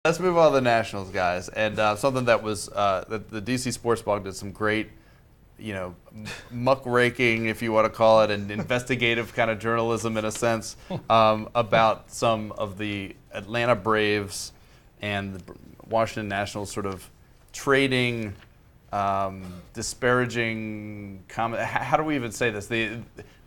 Let's move on to the Nationals, guys. And something that was the DC Sports Blog did some great, muckraking, if you want to call it, and investigative kind of journalism in a sense about some of the Atlanta Braves and the Washington Nationals sort of trading, disparaging comment. How do we even say this? The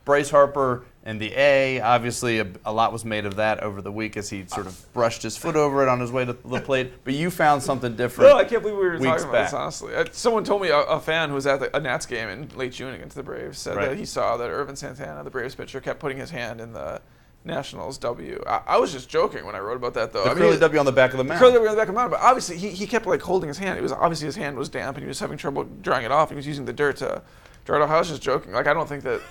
Bryce Harper and the A, obviously a lot was made of that over the week as he sort of brushed his foot over it on his way to the plate. But you found something different. No, I can't believe we were talking about back. this, honestly. Someone told me, a fan who was at a Nats game in late June against the Braves, said that he saw that Irvin Santana, the Braves pitcher, kept putting his hand in the Nationals W. I was just joking when I wrote about that, though. The curly W on the back of the mound. The curly W on the back of the mound, but obviously he kept holding his hand. It was obviously his hand was damp and he was having trouble drying it off. He was using the dirt to dry it off. I was just joking. I don't think that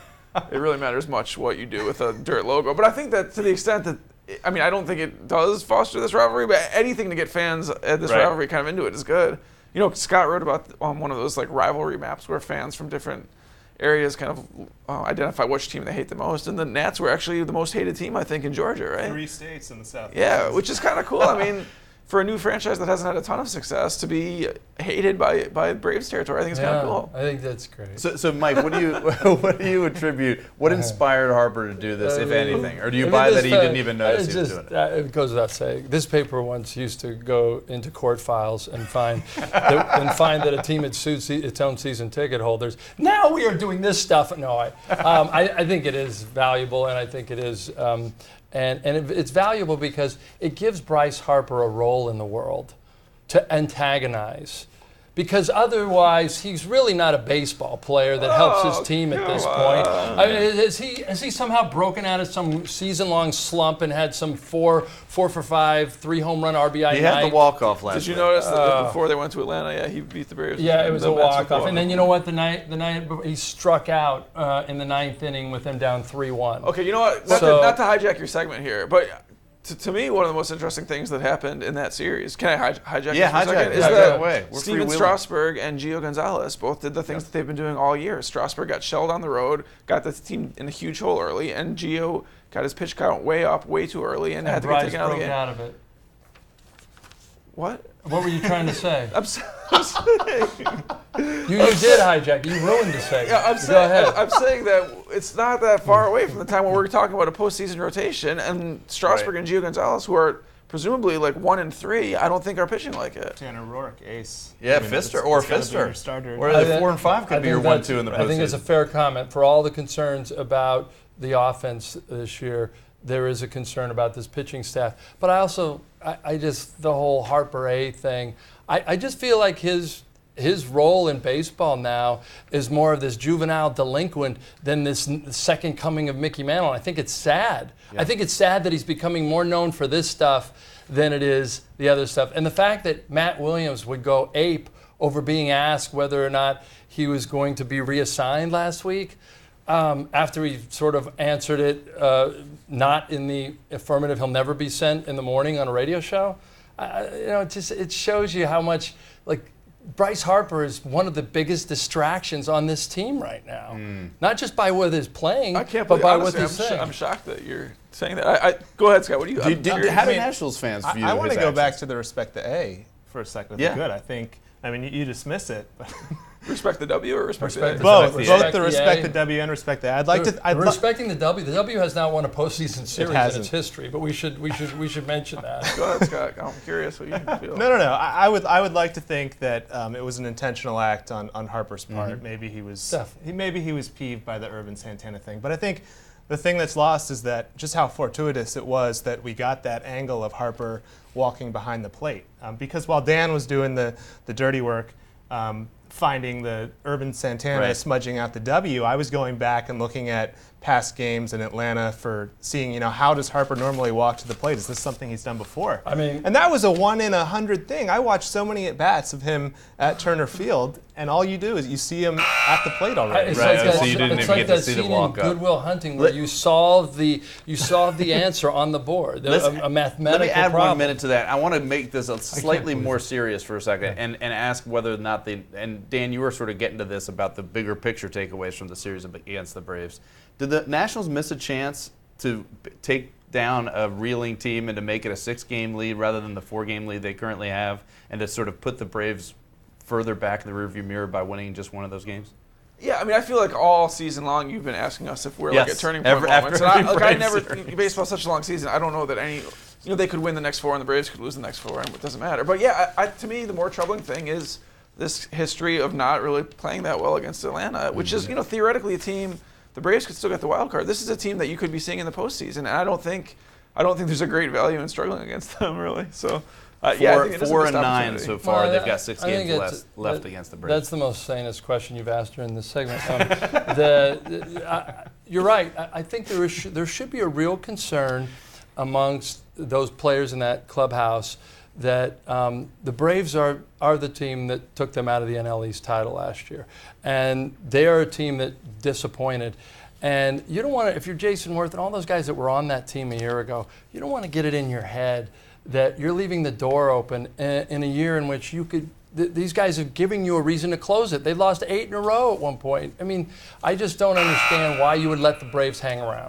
it really matters much what you do with a dirt logo. But I think that to the extent that, I don't think it does foster this rivalry, but anything to get fans at this rivalry kind of into it is good. Scott wrote about on one of those rivalry maps where fans from different areas kind of identify which team they hate the most, and the Nats were actually the most hated team, I think, in Georgia, right? 3 states in the South. Yeah, which is kind of cool. For a new franchise that hasn't had a ton of success to be hated by Braves territory, I think it's kind of cool. I think that's great. So Mike, what do you attribute? What inspired Harper to do this, if anything, or do you buy that he didn't even notice he was doing it? It goes without saying. This paper once used to go into court files and find that a team had sued its own season ticket holders. Now we are doing this stuff. No, I think it is valuable, and I think it is. And it's valuable because it gives Bryce Harper a role in the world to antagonize. Because otherwise, he's really not a baseball player that helps his team at this point. Has he somehow broken out of some season-long slump and had some 4 for 5, 3 home run RBI night? He had the walk-off last week. Did you notice that before they went to Atlanta, he beat the Braves? Yeah, it was a walk-off. And then you know what? The night he struck out in the 9th inning with them down 3-1. Okay, you know what? Not to hijack your segment here, but to me, one of the most interesting things that happened in that series, can I hijack this for a second? Is that Steven Strasburg and Gio Gonzalez both did the things that they've been doing all year. Strasburg got shelled on the road, got the team in a huge hole early, and Gio got his pitch count way up, way too early, and had to get taken out of the game. Out of it. What? What were you trying to say? I'm saying. You did hijack. You ruined the segment. Yeah, Go ahead. I'm saying that it's not that far away from the time when we're talking about a postseason rotation, and Strasburg and Gio Gonzalez, who are presumably 1 and 3, I don't think are pitching like it. Tanner Rourke, ace. Yeah, Fister or Fister. Or the 4 and 5 could be your 1-2 in the postseason. I think it's a fair comment. For all the concerns about the offense this year, there is a concern about this pitching staff. But I also, the whole Harper A thing, I just feel like his role in baseball now is more of this juvenile delinquent than this second coming of Mickey Mantle. I think it's sad. Yeah. I think it's sad that he's becoming more known for this stuff than it is the other stuff. And the fact that Matt Williams would go ape over being asked whether or not he was going to be reassigned last week, after he sort of answered it not in the affirmative, he'll never be sent in the morning on a radio show. It shows you how much Bryce Harper is one of the biggest distractions on this team right now. Not just by what he's playing, but by what he's saying. I'm shocked that you're saying that. Go ahead, Scott. What do you? How do Nationals fans view? I want to go actions? back to the respect the A for a second. Yeah. Good. I think. You dismiss it. But respect the W or respect the A? Both the respect the W and respect the A. I'd like to. Respecting the W. The W has not won a postseason series in its history, but we should mention that. Go ahead, Scott. I'm curious what you feel. No. I would like to think that it was an intentional act on Harper's part. Mm-hmm. Maybe he was peeved by the Irvin Santana thing. But I think the thing that's lost is that just how fortuitous it was that we got that angle of Harper walking behind the plate. Because while Dan was doing the dirty work, finding the Irvin Santana smudging out the W, I was going back and looking at past games in Atlanta for seeing, how does Harper normally walk to the plate? Is this something he's done before? And that was a 1 in 100 thing. I watched so many at-bats of him at Turner Field, and all you do is you see him at the plate already. It's like that scene in Good Will Hunting where you solve the answer on the board. A mathematical Let me add problem. 1 minute to that. I want to make this slightly more serious for a second and ask whether or not and Dan, you were sort of getting to this about the bigger picture takeaways from the series against the Braves. Did the Nationals miss a chance to take down a reeling team and to make it a 6-game lead rather than the 4-game lead they currently have, and to sort of put the Braves further back in the rearview mirror by winning just one of those games? Yeah, I mean, I feel like all season long you've been asking us if we're like Yes, at turning point moments. after And every I Braves never series. baseball's such a long season. I don't know that any, they could win the next 4 and the Braves could lose the next 4, and it doesn't matter. But yeah, to me, the more troubling thing is this history of not really playing that well against Atlanta, which is theoretically a team. The Braves could still get the wild card. This is a team that you could be seeing in the postseason, and I don't think there's a great value in struggling against them really. So. Yeah, I think it is a 4 missed and 9 opportunity. so far. Well, They've got 6 I think games left against the Braves. That's the most sanest question you've asked during this segment. You're right. I think there should be a real concern amongst those players in that clubhouse that the Braves are the team that took them out of the NL East title last year. And they are a team that disappointed. And you don't want to, if you're Jason Worth and all those guys that were on that team a year ago, you don't want to get it in your head that you're leaving the door open in a year in which you could, these guys are giving you a reason to close it. They lost 8 in a row at one point. I mean, I just don't understand why you would let the Braves hang around.